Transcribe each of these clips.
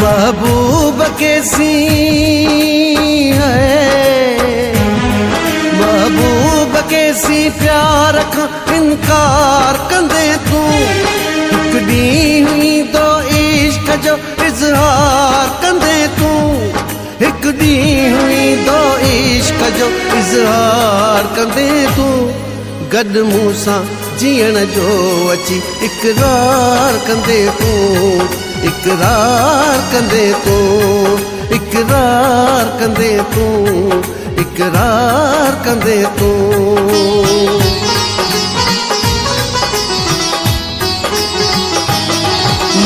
महबूब कैसी है, महबूब कैसी प्यार खां इनकार कंदे तू। हिकु ॾींहुं ईंदो इश्क जो इज़हार कंदे तू, हिकु ॾींहुं ईंदो इश्क जो इज़हार कंदे तू। गॾु मूं सां जीअण जो अची इक़रार कंदे तू, इक़रार कंदे तू, इक़रार कंदे तू, इक़रार कंदे तू।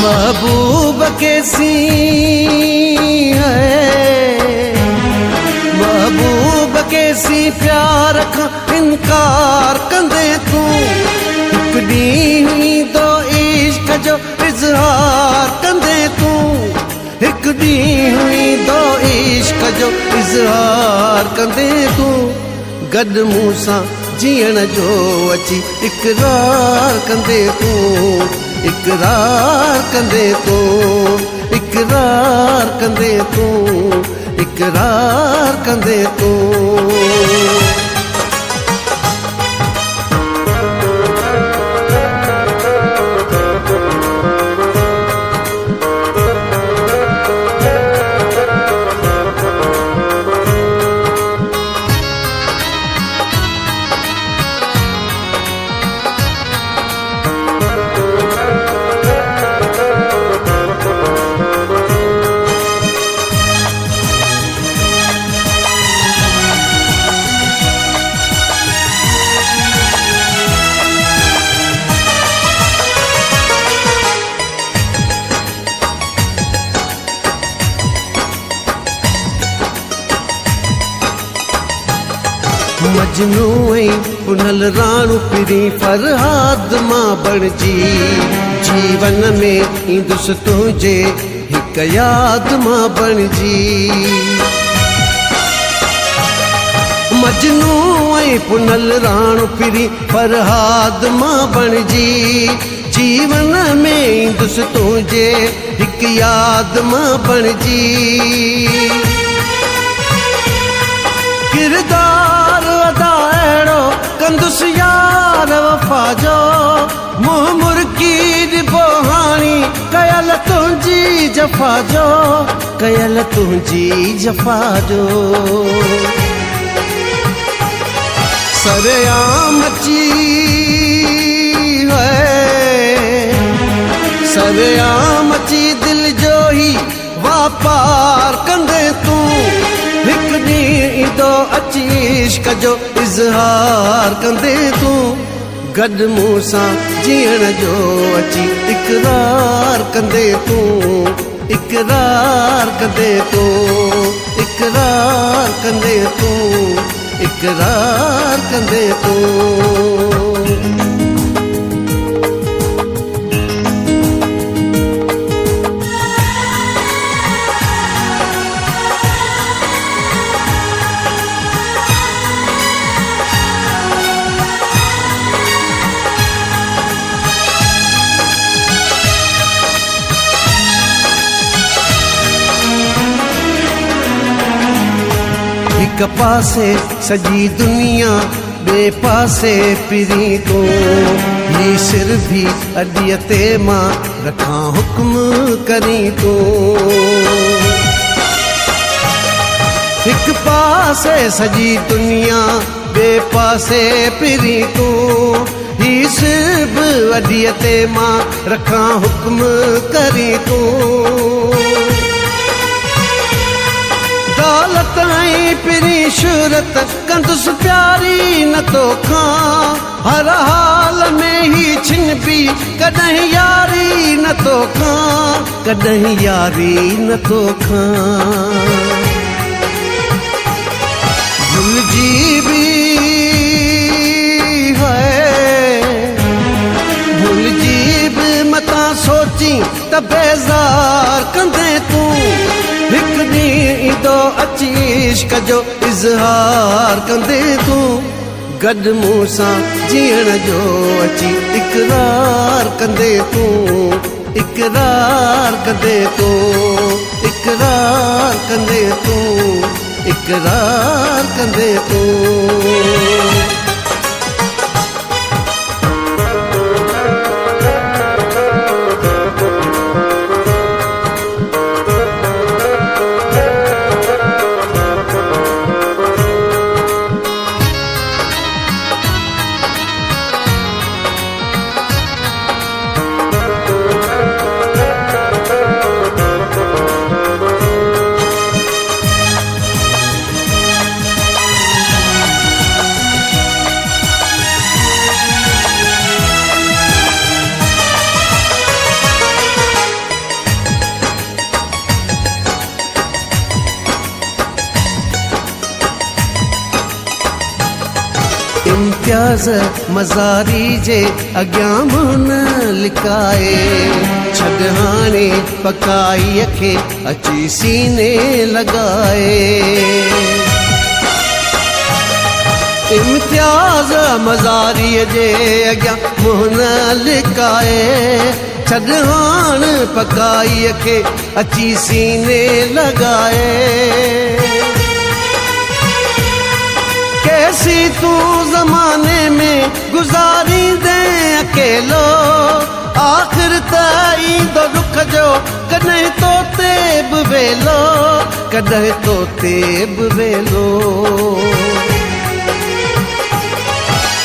महबूब कैसी है, महबूब कैसी प्यार खां इनकार कंदे तू। हिकु ॾींहुं ईंदो इश्क जो इज़हार कंदे तू, हिकु ॾींहुं ईंदो इश्क जो इज़हार कंदे तू। गॾु मूं सां जीअण जो अची इक़रार कंदे तू, इक़रार कंदे तू, इक़रार कंदे तू, इक़रार कंदे तू। मजनू पुनल राणू पिरी फरहाद मां बणजी। जीवन में ईंदुसि तुंहिंजे हिकु याद मां बणजी। मजनू पुनल राणू पिरी फरहाद मां बणजी। जीवन में ईंदुसि तुंहिंजे हिकु याद मां बणजी। किरदार अदा अहिड़ो कंदुसि यार वफ़ा जो, मुंहुं मुर्की ॾिबो हाणी कयल तुंहिंजी जफ़ा जो, कयल तुंहिंजी जफ़ा जो। सरेआम अची है, सरेआम अची दिलि जो ई वापार कंदे तू। हिकु ॾींहुं ईंदो अची इश्क जो इज़हार कंदे तू। गॾु मूं सां जीअण जो अची इक़रार कंदे तू, इक़रार कंदे तू, इक़रार कंदे तू, इक़रार कंदे तू। हिक पासे सॼी दुनिया ॿिए पासे पिरी तू। ही सिर भी अॾीअ ते मां रखां हुक्म करी तू। हिक पासे सॼी दुनिया ॿिए पासे पिरी तू। ही सिर भी अॾीअ ते मां रखां हुक्म करी तू। दौलत ऐं पिरी शोहरत कंदुसि प्यारी न तोखां। हर हाल में ही छिनबी कॾहिं यारी न तोखां, कॾहिं यारी न तोखां। भुलिजी बि है, भुलिजी बि मतां सोची त बेज़ार कंदे तू। हिकु ॾींहुं ईंदो अची इश्क जो इज़हार कंदे तू। गॾु मूं सां जीअण जो अची इक़रार कंदे तू, इकरार कंदे तूं, इकरार कंदे तूं, इकरार कंदे तूं। इम्तियाज़ मज़ारी जे अॻियां मुंहुं न लिकाए, छॾ हाणे पकाईअ खे अची सीने लॻाए। इम्तियाज़ मज़ारीअ जे अॻियां मुंहुं न लिकाए, छॾ हाणे पकाईअ खे अची सीने लॻाए। कैसी तू ज़माने में गुज़ारींदे अकेलो, आख़िर त ईंदो दुख जो कॾहिं तो ते बि वेलो, कॾहिं तो ते बि वेलो।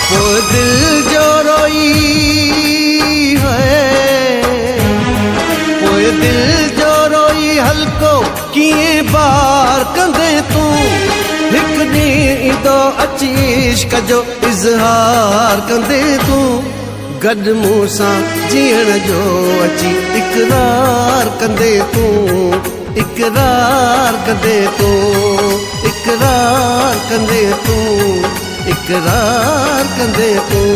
पोइ दिल जो रोई है, पोइ दिल जो रोई हल्को कीअं बार कंदे तूं। हिकु ॾींहुं ईंदो अची इश्क जो इज़हार कंदे तूं, गॾु मूं सां जीअण जो अची इक़रार कंदे तूं, इक़रार कंदे तूं, इक़रार कंदे तूं, इक़रार कंदे तूं।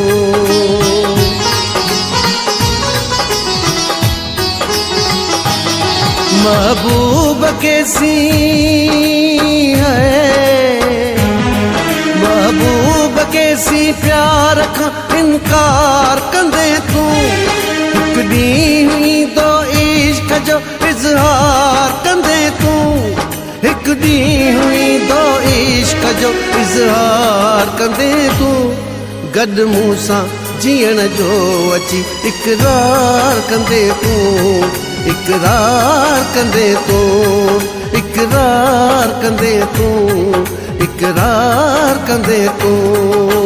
महबूब कैसी है, महबूब कैसी प्यार खां इनकार कंदे तूं। हिकु ॾींहुं ईंदो इश्क जो इज़हार कंदे तूं, हिकु ॾींहुं ईंदो इश्क जो इज़हार कंदे तूं, गॾु मूं सां जीअण जो अची इक़रार कंदे तूं, इक़रार कंदे तूं, इक़रार कंदे तूं, इक़रार कंदे तूं।